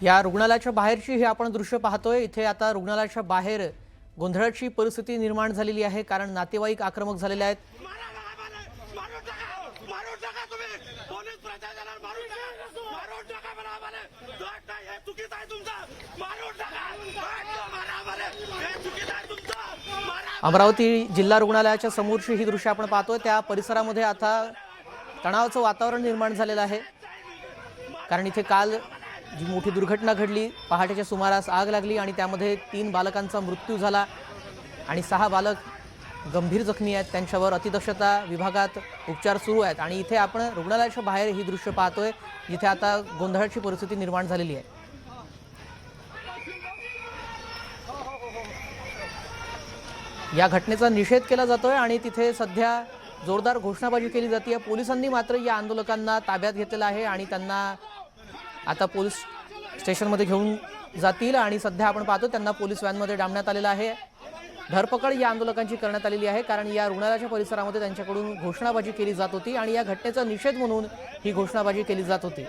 या रुग्णालयाच्या बाहेरची ही आपण दृश्य पाहतोय। इथे आता रुग्णालयाच्या बाहेर गोंधळाची परिस्थिती निर्माण झालेली आहे, कारण नातेवाईक आक्रमक झालेले आहेत। अमरावती जिल्हा रुग्णालयाच्या समोरची ही दृश्य आपण पाहतोय। त्या परिसरामध्ये आता तणावाचं वातावरण निर्माण झालेलं आहे, कारण इथे काल जी मोठी दुर्घटना घडली, पहाटेच्या सुमारास आग लागली आणि त्यामध्ये 3 बालकांचा मृत्यू झाला आणि 6 बालक गंभीर जखमी आहेत। त्यांच्यावर अतिदक्षता विभागात उपचार सुरू आहेत आणि इथे आपण रुग्णालयाच्या बाहेर ही दृश्य पाहतोय, जिथे आता गोंधळाची परिस्थिती निर्माण झालेली आहे। या घटनेचा निषेध केला जातोय आणि तिथे सध्या जोरदार घोषणाबाजी केली जाते। पोलिसांनी मात्र या आंदोलकांना ताब्यात घेतलेलं आहे आणि त्यांना आता पोलीस स्टेशनमध्ये घेऊन जातील आणि सध्या आपण पाहतो त्यांना पोलीस व्हॅनमध्ये डांबण्यात आलेलं आहे। धरपकड या आंदोलकांची करण्यात आलेली आहे, कारण या रुग्णालयाच्या परिसरामध्ये त्यांच्याकडून घोषणाबाजी केली जात होती आणि या घटनेचा निषेध म्हणून ही घोषणाबाजी केली जात होती।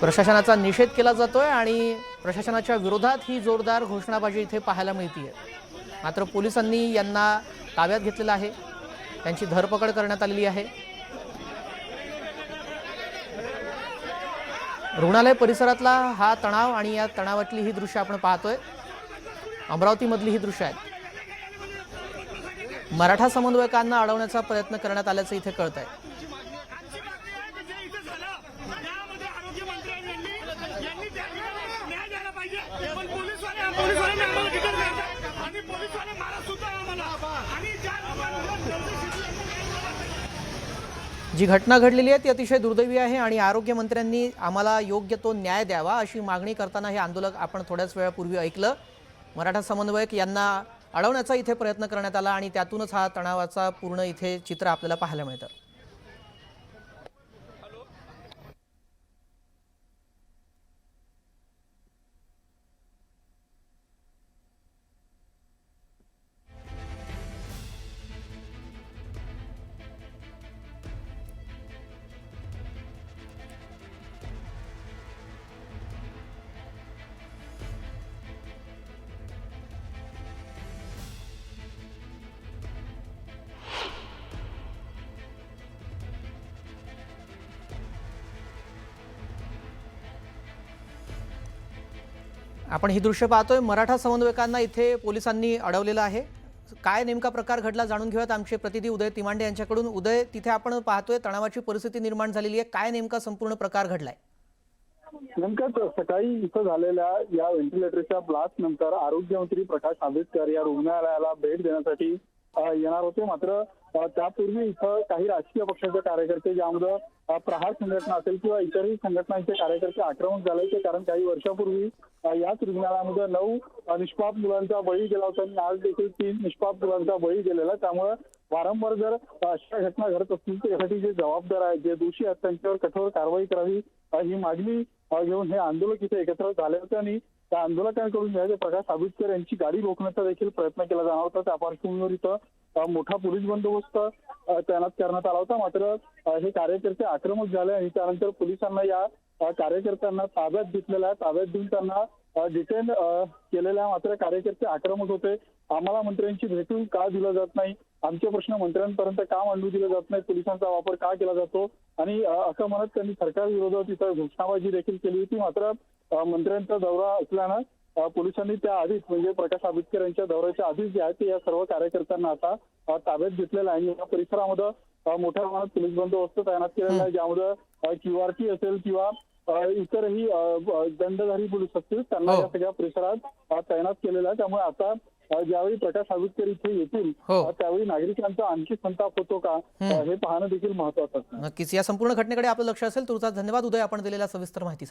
प्रशासनाचा निषेध केला जातोय आणि प्रशासनाच्या विरोधात ही जोरदार घोषणाबाजी इथे पाहायला मिळते। मात्र पोलिसांनी यांना ताब्यात घेतलेलं आहे, त्यांची धरपकड करण्यात आलेली आहे। रुग्णालय परिसरातला हा तणाव आणि या तणावातली ही दृश्य आपण पाहतोय। अमरावतीमधली ही दृश्य आहेत। मराठा समन्वयकांना अडवण्याचा प्रयत्न करण्यात आल्याचं इथे कळतंय। जी घटना घडलेली आहे ती अतिशय दुर्दैवी आहे आणि आरोग्य मंत्र्यांनी आम्हाला योग्य तो न्याय द्यावा अशी मागणी करताना हे आंदोलक आपण थोड्याच वेळापूर्वी ऐकलं। मराठा समन्वयक यांना अडवण्याचा इथे प्रयत्न करण्यात आला आणि त्यातूनच हा तणावाचा पूर्ण इथे चित्र आपल्याला पाहायला मिळतं। आपण ही दृश्य पाहतोय। मराठा समन्वयकांना इथे पोलिसांनी अडवलेलं आहे। काय नेमका प्रकार घडला जाणून घेऊयात आमचे प्रतिनिधी उदय तिमांडे यांच्याकडून। उदय, तिथे आपण पाहतोय तणावाची परिस्थिती निर्माण झालेली आहे, काय नेमका संपूर्ण प्रकार घडलाय? नेमकं सकाळी इथं झालेल्या या व्हेंटिलेटरच्या ब्लास्ट नंतर आरोग्यमंत्री प्रकाश आंबेडकर या रुग्णालयाला भेट देण्यासाठी येणार होते। मात्र त्यापूर्वी इथं काही राजकीय पक्षाचे कार्यकर्ते, ज्यामध्ये प्रहार संघटना असेल किंवा इतरही संघटनांचे कार्यकर्ते आक्रमक झाले होते, कारण काही वर्षापूर्वी याच रुग्णालयामध्ये 9 निष्पाप मुलांचा बळी गेला होता आणि आज देखील 3 निष्पाप मुलांचा बळी गेलेला। त्यामुळे वारंवार जर अशा घटना घडत असतील तर यासाठी जे जबाबदार आहेत, जे दोषी आहेत, त्यांच्यावर कठोर कारवाई करावी ही मागणी घेऊन हे आंदोलक इथे एकत्र झाले होते आणि त्या आंदोलकांकडून प्रकाश आंबेडकर यांची गाडी रोखण्याचा देखील प्रयत्न केला जाणार होता। त्या पार्श्वभूमीवर इथं मोठा पोलीस बंदोबस्त तैनात करण्यात आला होता। मात्र हे कार्यकर्ते आक्रमक झाले आणि त्यानंतर पोलिसांना या कार्यकर्त्यांना ताब्यात घेतलेला आहे। ताब्यात देऊन त्यांना डिटेन केलेल्या, मात्र कार्यकर्ते आक्रमक होते। आम्हाला मंत्र्यांची भेटून का दिलं जात नाही, आमचे प्रश्न मंत्र्यांपर्यंत का मांडू दिले जात नाही, पोलिसांचा वापर का केला जातो आणि असं म्हणत त्यांनी सरकार विरोधात इथं घोषणाबाजी देखील केली होती। मात्र मंत्र्यांचा दौरा असल्यानं पोलिसांनी त्या आधीच, म्हणजे प्रकाश आंबेडकर यांच्या दौऱ्याच्या आधीच जे आहे ते या सर्व कार्यकर्त्यांना आता ताब्यात घेतलेलं आहे। या परिसरामध्ये मोठ्या प्रमाणात पोलीस बंदोबस्त तैनात केलेला आहे, ज्यामध्ये क्यूआरटी असेल किंवा इतरही दंडधारी पोलीस असतील त्यांना या सगळ्या परिसरात तैनात केलेला आहे। त्यामुळे आता ज्यावेळी प्रकाश आंबेडकर इथे येतील त्यावेळी नागरिकांचा आणखी संताप होतो का हे पाहणं देखील महत्त्वाचं आहे। नक्कीच या संपूर्ण घटनेकडे आपलं लक्ष असेल। तुमचा धन्यवाद उदय, आपण दिलेल्या सविस्तर माहितीसाठी।